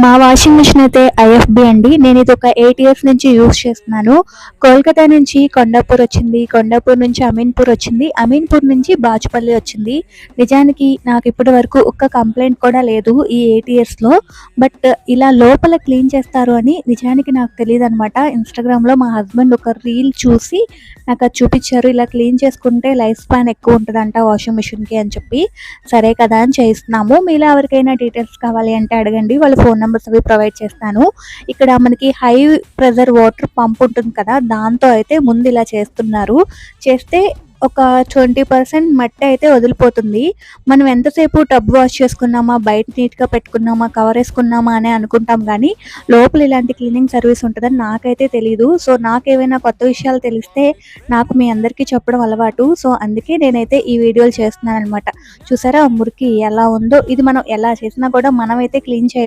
మా washing machine అయితే IFB అండి. నేను ఇది ఒక 8 ఇయర్స్ నుంచి యూజ్ చేస్తున్నాను. కోల్కతా నుంచి కొండాపూర్ వచ్చింది. కొండాపూర్ నుంచి అమీన్పూర్ వచ్చింది. అమీన్పూర్ నుంచి బాచుపల్లి వచ్చింది. నిజానికి నాకు ఇప్పటి వరకు ఒక్క కంప్లైంట్ కూడా లేదు ఈ 8 ఇయర్స్లో. బట్ ఇలా లోపల క్లీన్ చేస్తారు అని నిజానికి నాకు తెలియదు అనమాట. ఇన్స్టాగ్రామ్లో మా హస్బెండ్ ఒక రీల్ చూసి నాకు అది చూపించారు. ఇలా క్లీన్ చేసుకుంటే లైఫ్ స్పాన్ ఎక్కువ ఉంటుందంట వాషింగ్ మిషన్కి అని చెప్పి, సరే కదా అని చేయిస్తున్నాము. మీలో ఎవరికైనా డీటెయిల్స్ కావాలి అంటే అడగండి, వాళ్ళ ఫోన్ నెంబర్స్ అవి ప్రొవైడ్ చేస్తాను. ఇక్కడ మనకి హై ప్రెజర్ వాటర్ పంప్ ఉంటుంది కదా, దాంతో అయితే ముందు ఇలా చేస్తున్నారు. చేస్తే ఒక 20% మట్టి అయితే వదిలిపోతుంది. మనం ఎంతసేపు టబ్ వాష్ చేసుకున్నామా, బయట నీట్గా పెట్టుకున్నామా, కవర్ వేసుకున్నామా అని అనుకుంటాం, కానీ లోపల ఇలాంటి క్లీనింగ్ సర్వీస్ ఉంటుందని నాకైతే తెలీదు. సో నాకేమైనా కొత్త విషయాలు తెలిస్తే నాకు మీ అందరికీ చెప్పడం అలవాటు. సో అందుకే నేనైతే ఈ వీడియోలు చేస్తున్నాను అనమాట. చూసారా మురికి ఎలా ఉందో. ఇది మనం ఎలా చేసినా కూడా మనమైతే క్లీన్